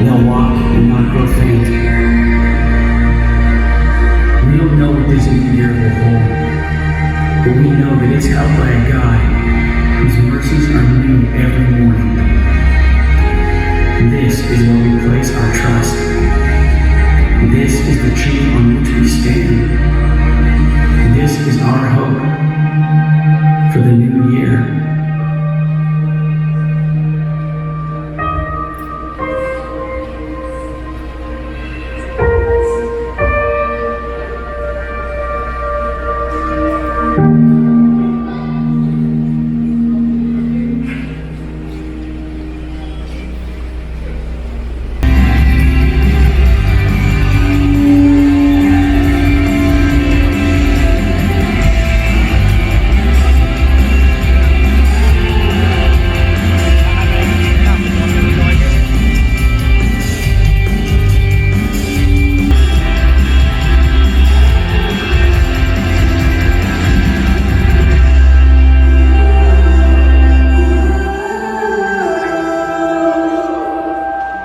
They'll walk and not grow faint. We don't know what this new year will hold, but we know that it's held by a God whose mercies are new every morning. This is where we place our trust. This is the truth on which we stand. This is our hope for the new year.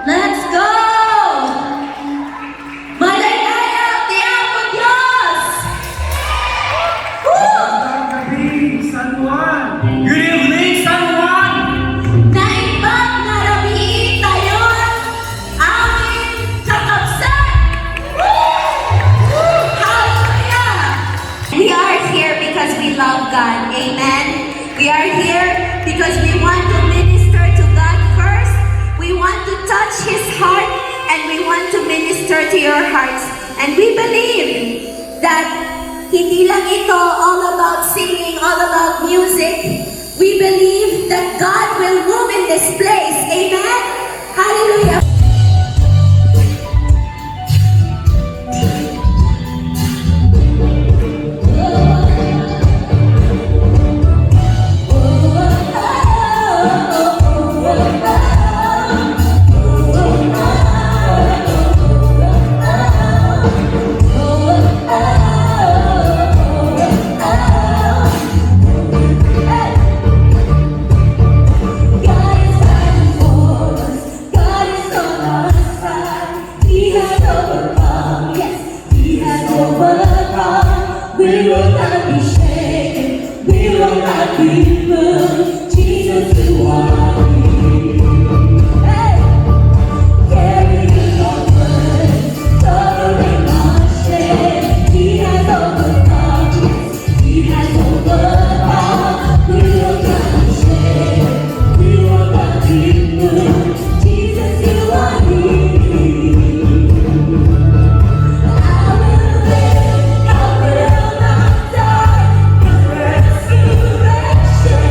Let's go! Maligaya ang tiyapo Diyos! Magandang gabi, San Juan! Good evening, San Juan! Naibag na ramiin tayo aming kakabsat! Hallelujah! We are here because we love God. Amen? We are here because we want to minister to God first. We want to touch His heart and we want to minister to your hearts. And we believe that hindi lang ito all about singing, all about music. We believe that God will move in this place. Amen? Hallelujah. We will not be shaken, we will not be moved. Jesus, you are here. Hey! Carrying our burdens, covering our shame. He has overcome, yes, He has overcome. We will not be shaken, we will not be moved. Jesus, you are here. I will not die, 'cause resurrection.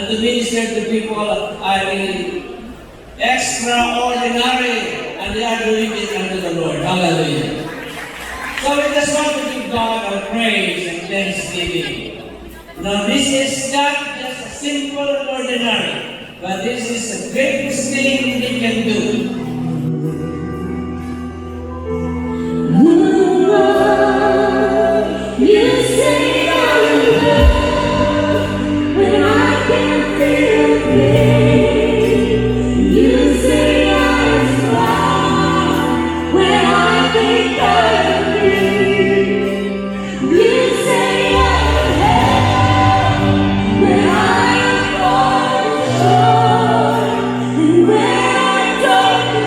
and to minister to people are really extraordinary, and they are doing it unto the Lord. Hallelujah. So we just want to give God our praise and thanksgiving. Now this is not just a simple and ordinary, but this is the greatest thing we can do. You say I'm loved when I can't feel pain. You say I'm strong when I think I'm weak. You say I'm held when I am falling short and when I don't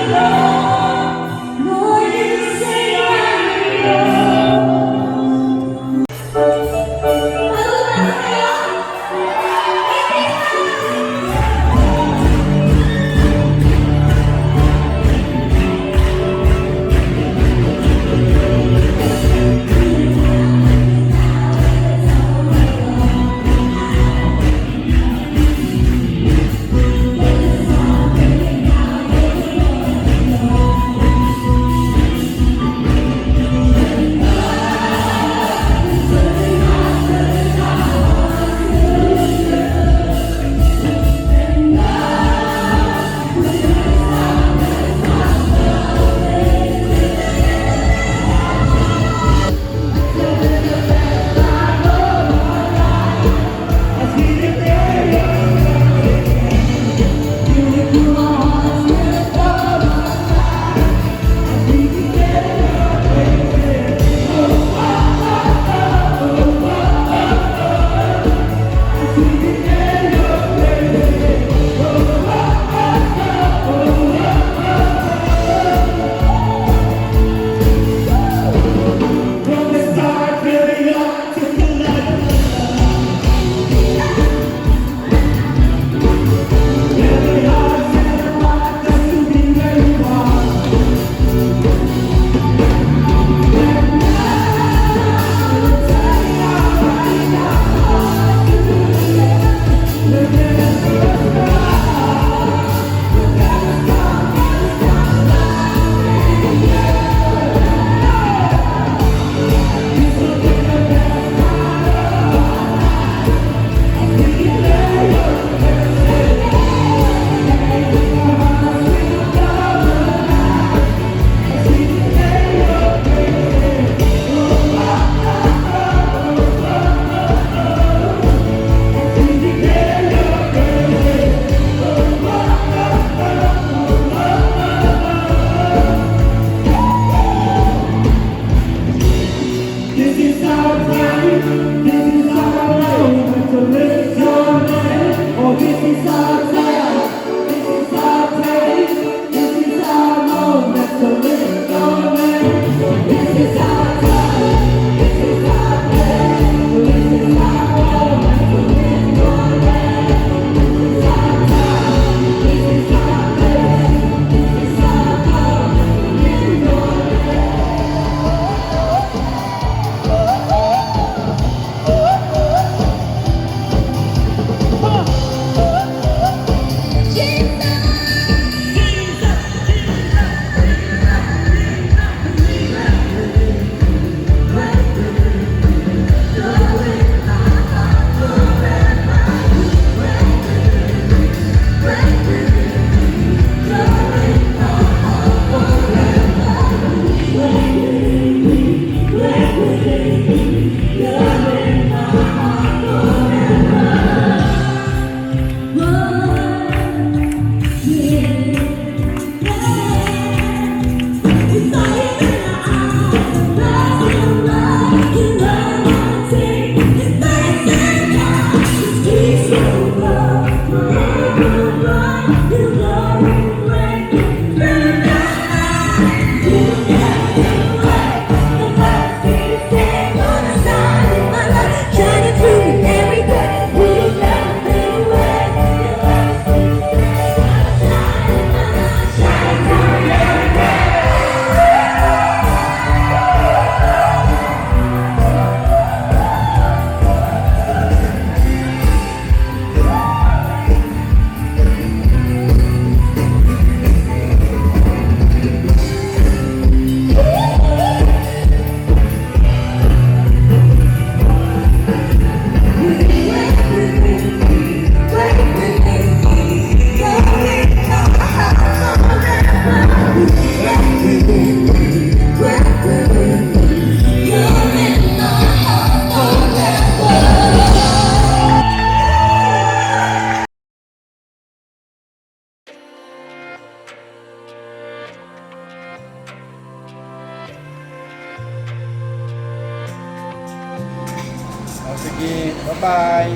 Bye-bye.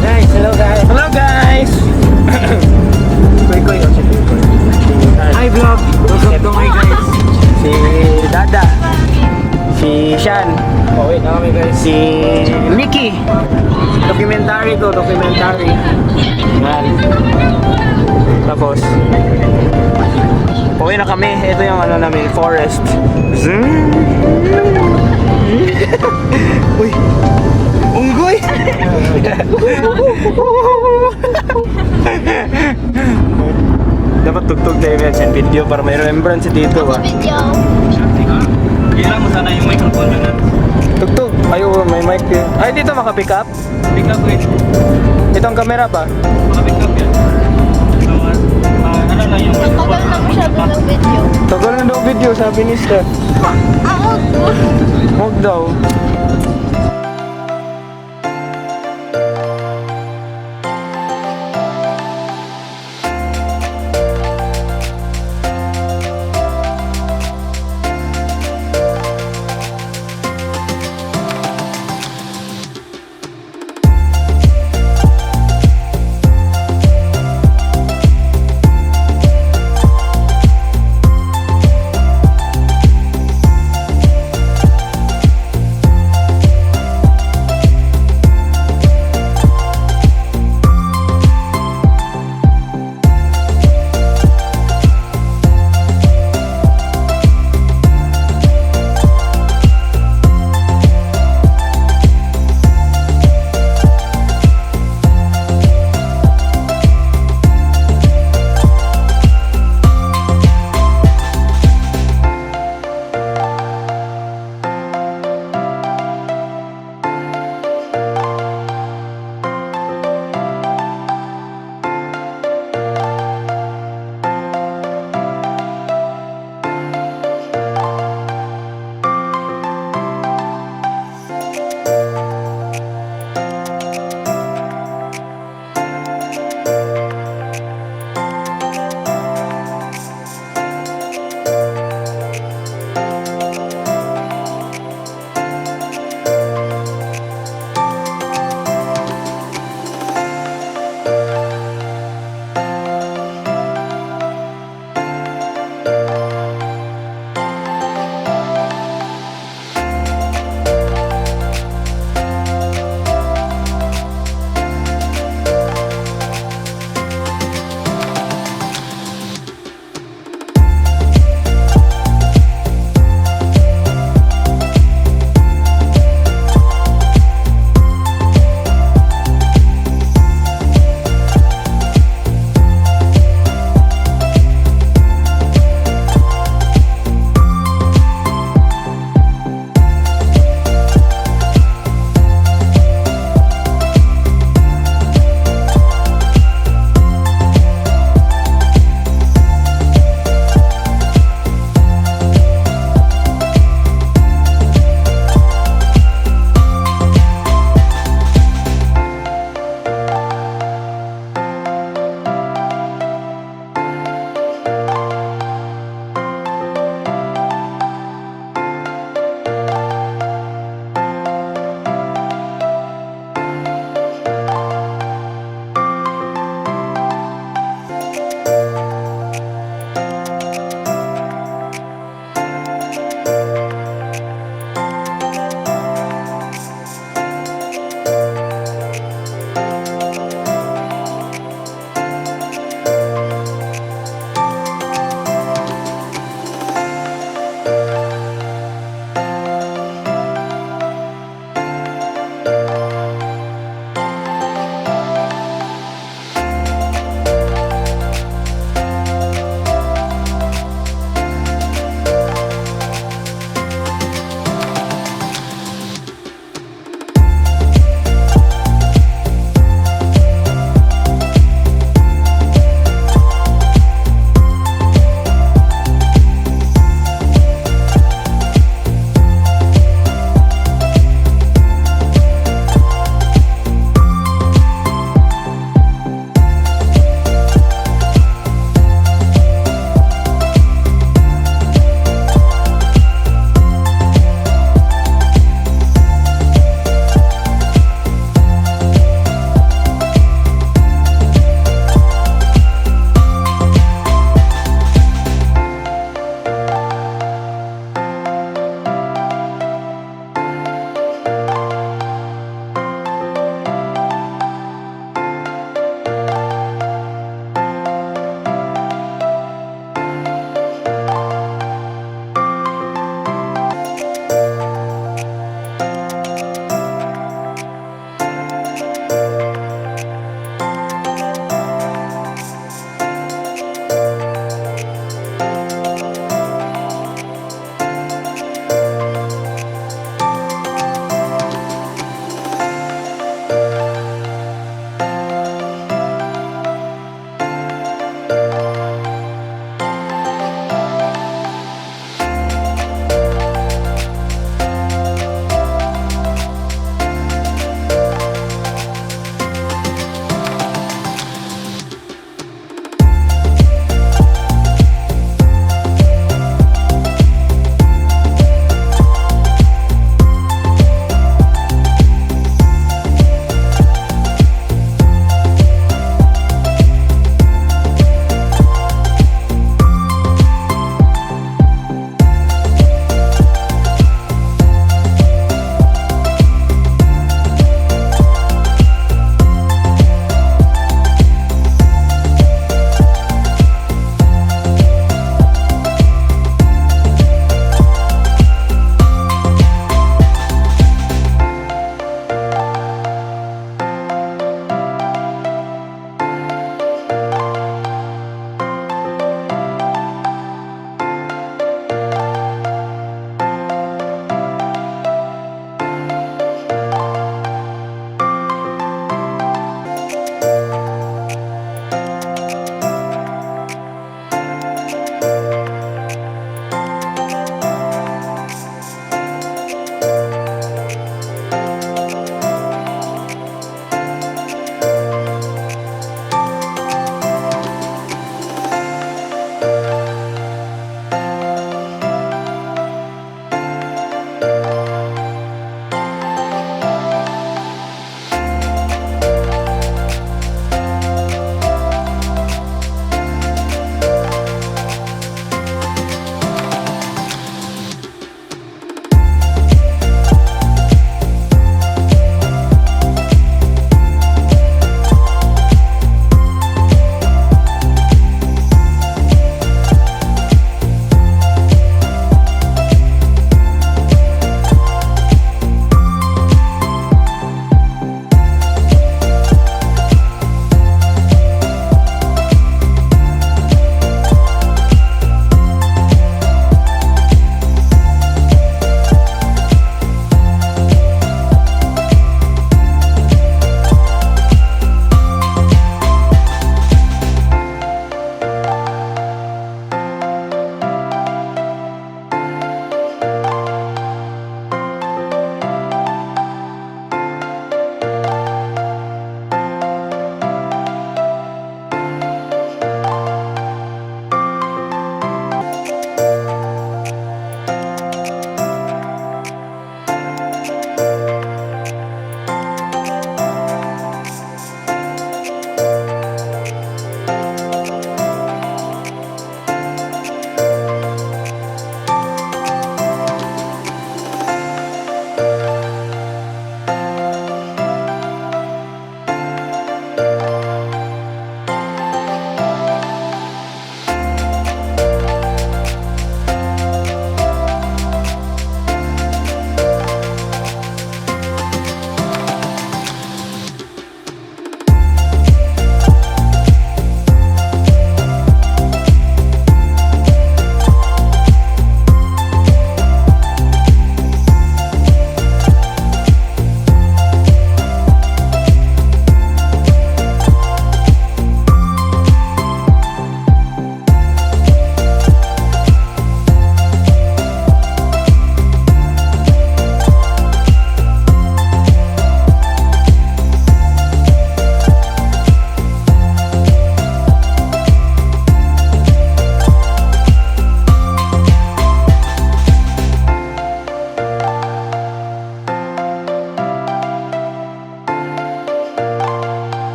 Guys, hello guys. Hello guys. Koy, si Koy. Hi vlog. Welcome to my guys. Si Dada. Si Shan. Oh wait, na kami guys. Si Mickey. Documentary ko, documentary. Yan. Tapos uwi na kami. Ito yung ano namin, forest. Zoom. Uy. Unggoy! Dapat tugtog tayo yan sa video para may remembrance si Tito ba? Kailangan mo sana yung microphone na. Tugtog! Ayaw, may mic yun. Ay, dito maka-pick up? Pick up eh. Itong camera pa? Maka-pick up yan. So, ano lang yung Tagal na masyado ng video. Tagal na daw video, sabi ni Steph. Huwag daw.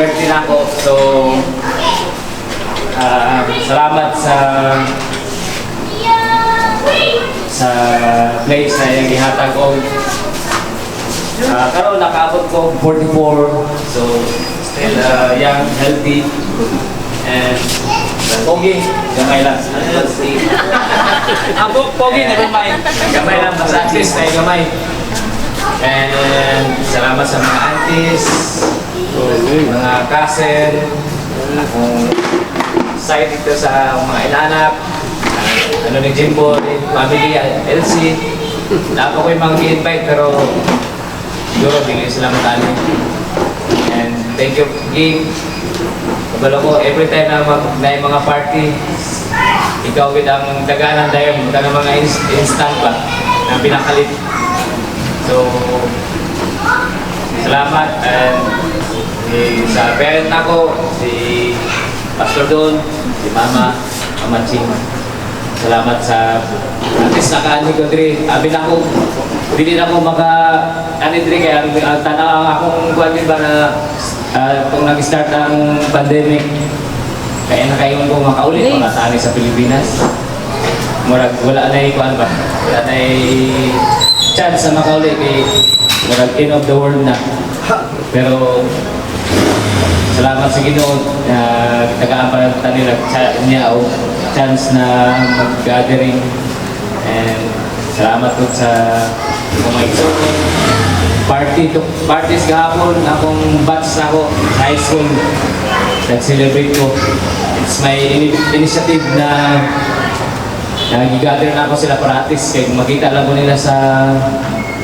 birthday na ako. So, salamat sa place na yung ihatag ko. Karon nakaabot ko 44. So, still young, healthy, and pogi, gamay lang. Pogi, never mind. Gamay lang, basta at least tayo gamay. And salamat sa mga aunties, mga cousin, akong side dito sa mga inanak, ano ni Jimbo, family, LC. Dapat ko yung mga i-invite pero siguro bigay sila matali. And thank you, Ging. Kabalo ko, every time na may mga party, ikaw with ang daganan dahil ng mga instant ba na pinakalit. So, salamat and sa parent nako, si Pastor Don, si Mama, Mama Ching. Salamat sa at least naka-anig ko diri. Abi na ako, hindi na ako maka-anig diri kaya tanaw akong buwan din ba na kung nag-start ang pandemic, kaya nakaingon ko makaulit mga tani sa Pilipinas. Murag wala na ikuan ba? Wala na chance na makaulit kay murag end of the world na. Pero salamat sa Ginoo na taga-ampara nila niya o chance na mag-gathering, and salamat po sa mga igsoon. Parties kahapon, akong batch na ako sa high school, nag-celebrate ko. It's my initiative na nag-gather na ako sila para at least kaya makita lang ko nila sa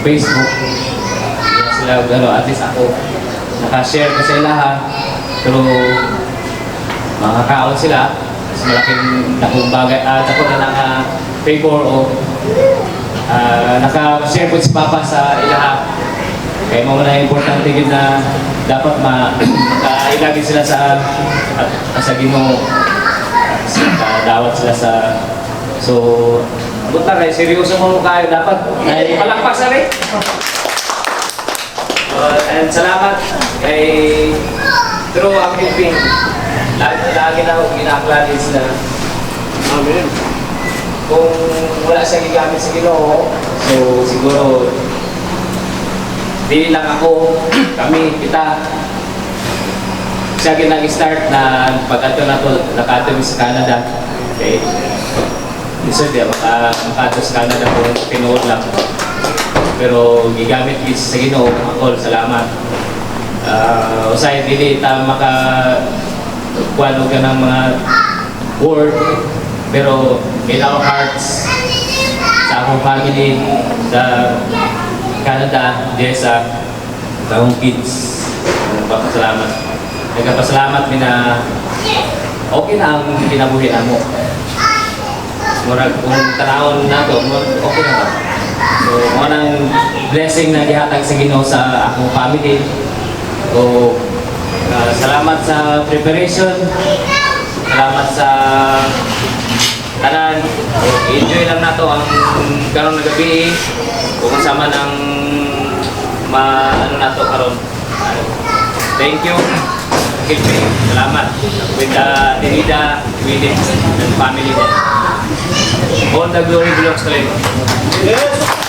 Facebook. Kaya sila, at least ako nakashare ko sa ilaha, pero makakaon sila. Mas malaking dakong bagay, ako na naka-favor o naka-share ko si Papa sa ilaha. Kaya mo na importante din na dapat makailagin sila sa Ginoo. Dawat sila sa... So, abot na rin, seryoso mo kayo dapat. Palakpas na rin. And salamat kay True ang Pilipin. Lagi na ako ginakladis na amen. Kung wala siya gigamit sa Ginoo, so siguro di lang ako, kita siya ginag-start na pag-ato na to, nakato sa Canada. Okay. Isa di makato sa Canada kung tinuod lang. Pero gigamit sa Ginoo, ako salamat. Usay dili ta makakuano ka ng mga word, pero in our hearts, sa akong family, sa Canada, sa akong kids, nagpapasalamat. Nagpapasalamat mi na okay na ang kinabuhi na mo. Murag kung tanawon na to, okay na ba? So, mga nang blessing na gihatag sa Ginoo sa akong family. So, salamat sa preparation. Salamat sa tanan. Enjoy lang nato ang karon na gabi. Kung kasama ng ano nato karon. Thank you. Kilpe. Salamat. With Denida, Willis, and family. All the glory belongs to Him. Yes.